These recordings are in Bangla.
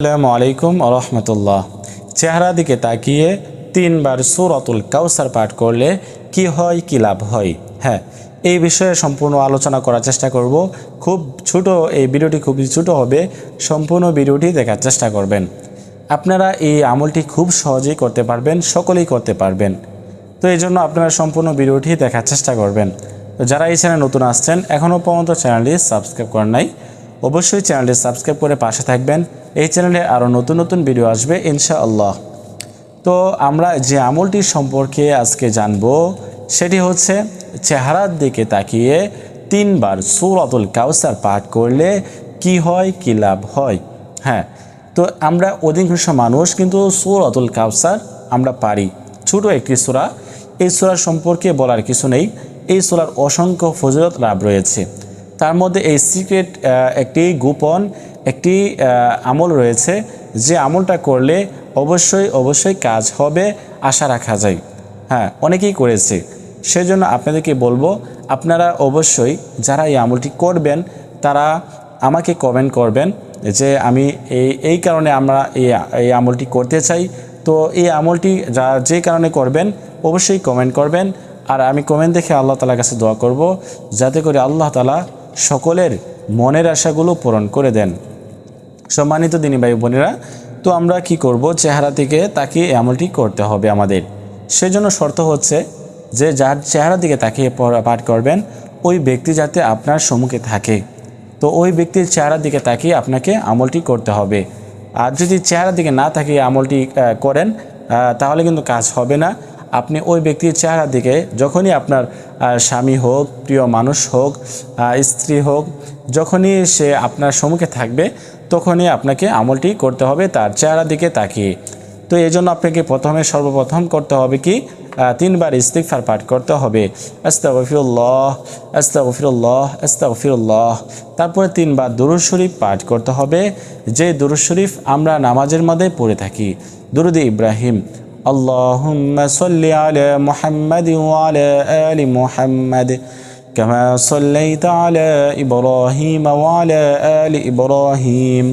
আসসালামু আলাইকুম ওয়া রাহমাতুল্লাহ। চেহারা দিকে তাকিয়ে 3 বার সূরাতুল কাউসার পাঠ করলে কি হয়, কি লাভ হয়? হ্যাঁ, এই বিষয়ে সম্পূর্ণ আলোচনা করার চেষ্টা করব। খুব ছোট এই ভিডিওটি, খুবই ছোট হবে। সম্পূর্ণ ভিডিওটি দেখার চেষ্টা করবেন। আপনারা এই আমলটি খুব সহজেই করতে পারবেন, সকলেই করতে পারবেন। তো এই জন্য আপনারা সম্পূর্ণ ভিডিওটি দেখার চেষ্টা করবেন। তো যারা এই চ্যানেলে নতুন আসছেন, এখনও পর্যন্ত চ্যানেলটি সাবস্ক্রাইব করেন নাই, অবশ্যই চ্যানেলটি সাবস্ক্রাইব করে পাশে থাকবেন। এই চ্যানেলে আরও নতুন নতুন ভিডিও আসবে ইনশাআল্লাহ। তো আমরা যে আমলটির সম্পর্কে আজকে জানব সেটি হচ্ছে চেহারার দিকে তাকিয়ে 3 বার সূরাতুল কাউসার পাঠ করলে কি হয়, কি লাভ হয়। হ্যাঁ, তো আমরা অধিকাংশ মানুষ কিন্তু সূরাতুল কাউসার আমরা পারি, ছোট একটি সূরা। এই সূরা সম্পর্কে বলার কিছু নেই। এই সূরার অসংখ্য ফজিলত লাভ রয়েছে। তার মধ্যে এই সিক্রেট একটি গোপন একটি আমল রয়েছে, যে আমলটা করলে অবশ্যই কাজ হবে, আশা রাখা যায়। হ্যাঁ, অনেকেই করেছে। সেজন্য আপনাদেরকে বলবো, আপনারা অবশ্যই যারা এই আমলটি করবেন তারা আমাকে কমেন্ট করবেন যে আমি এই কারণে আমরা এই আমলটি করতে চাই। তো এই আমলটি যে কারণে করবেন অবশ্যই কমেন্ট করবেন। আর আমি কমেন্ট দেখে আল্লাহ তাআলার কাছে দোয়া করব যাতে করে আল্লাহ তাআলা সকলের মনের আশাগুলো পূরণ করে দেন। সম্মানিত দিনী ভাই বোনেরা, তো আমরা কি করব, চেহারা থেকে তাকিয়ে এই আমলটি করতে হবে আমাদের। সেজন্য শর্ত হচ্ছে যে যার চেহারা দিকে তাকিয়ে পাঠ করবেন ওই ব্যক্তি যাতে আপনার সম্মুখে থাকে। তো ওই ব্যক্তির চেহারার দিকে তাকিয়ে আপনাকে আমলটি করতে হবে। আর যদি চেহারার দিকে না তাকিয়ে আমলটি করেন তাহলে কিন্তু কাজ হবে না। আপনি ওই ব্যক্তির চেহারার দিকে, যখনই আপনার স্বামী হোক, প্রিয় মানুষ হোক, স্ত্রী হোক, যখনই সে আপনার সম্মুখে থাকবে তখনই আপনাকে আমলটি করতে হবে তার চেহারার দিকে তাকিয়ে। তো এই জন্য আপনাকে সর্বপ্রথম করতে হবে কি, 3 বার ইস্তিগফার পাঠ করতে হবে। আস্তাগফিরুল্লাহ আস্তাগফিরুল্লাহ আস্তাগফিরুল্লাহ। তারপরে 3 বার দুরূদ শরীফ পাঠ করতে হবে, যে দুরূদ শরীফ আমরা নামাজের মধ্যে পড়ে থাকি, দুরূদে ইব্রাহিম। আল্লাহুম্মা সাল্লি আলা মুহাম্মাদিন ওয়া আলা আলি মুহাম্মাদ كما صليت على إبراهيم وعلى آل إبراهيم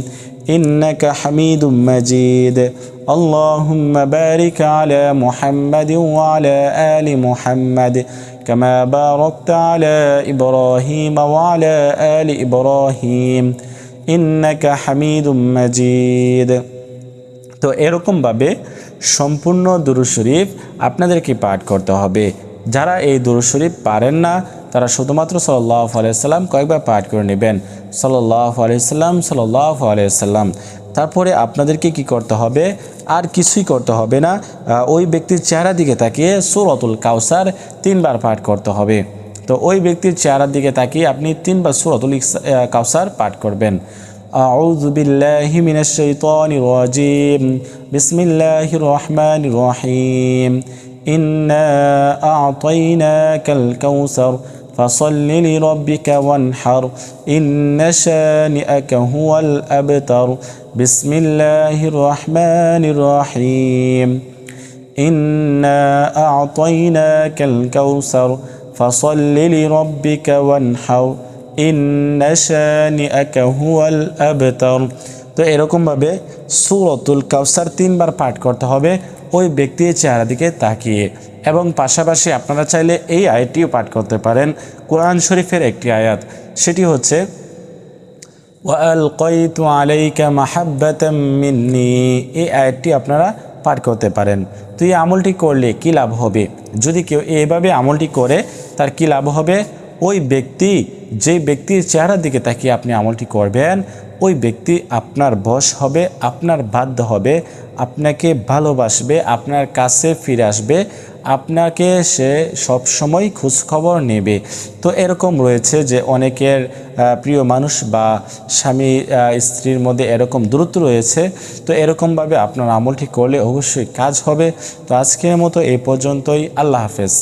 إنك حميد مجيد اللهم بارك على محمد وعلى آل محمد كما باركت على إبراهيم وعلى آل إبراهيم إنك حميد مجيد। তো এরকমভাবে সম্পূর্ণ দুরূদ শরীফ আপনাদেরকে পাঠ করতে হবে। যারা এই দুরূদ শরীফ পারেন না তারা শুধুমাত্র সাল্লাল্লাহু আলাইহি ওয়াসাল্লাম কয়েকবার পাঠ করে নেবেন, সাল্লাল্লাহু আলাইহি ওয়াসাল্লাম সাল্লাল্লাহু আলাইহি ওয়াসাল্লাম। তারপরে আপনাদেরকে কি করতে হবে, আর কিছুই করতে হবে না। ওই ব্যক্তির চেহারা দিকে তাকিয়ে সূরাতুল কাউসার 3 বার পাঠ করতে হবে। তো ওই ব্যক্তির চেহারার দিকে তাকিয়ে আপনি 3 বার সূরাতুল কাউসার পাঠ করবেন। আউযু বিল্লাহি মিনাশ শাইতানির রাজিম, বিসমিল্লাহির রহমানির রহিম। ইন্না আ'তাইনাকাল কাউসার ফাসাল্লি লিরাব্বিকা ওয়ানহার ইন্না শানিআকা হুয়াল আবতার বিসমিল্লাহির রহমানির রহিম। ইন্না আ'তাইনাকাল কাউসার ফাসাল্লি লিরাব্বিকা ওয়ানহার ইন্না শানিআকা হুয়াল আবতার। তো এরকমভাবে সূরাতুল কাউসার 3 বার পাঠ করতে হবে ওই ব্যক্তির চেহারা দিকে তাকিয়ে। এবং পাশাপাশি আপনারা চাইলে এই আয়াতটিও পাঠ করতে পারেন, কোরআন শরীফের একটি আয়াত, সেটি হচ্ছে ওয়া আলকাইতু আলাইকা মাহাব্বাতাম মিন্নি। এই আয়াতটি আপনারা পাঠ করতে পারেন। তো এই আমলটি করলে কি লাভ হবে, যদি কেউ এইভাবে আমলটি করে তার কি লাভ হবে, ওই ব্যক্তি, যে ব্যক্তির চেহারার দিকে তাকিয়ে আপনি আমলটি করবেন ওই ব্যক্তি আপনার বশ হবে, আপনার বাধ্য হবে, আপনাকে ভালোবাসবে, আপনার কাছে ফিরে আসবে, আপনাকে সে সবসময় খোঁজখবর নেবে। তো এরকম রয়েছে যে অনেকের প্রিয় মানুষ বা স্বামী স্ত্রীর মধ্যে এরকম দূরত্ব রয়েছে। তো এরকমভাবে আপনার আমলটি করলে অবশ্যই কাজ হবে। তো আজকের মতো এই পর্যন্তই। আল্লাহ হাফেজ।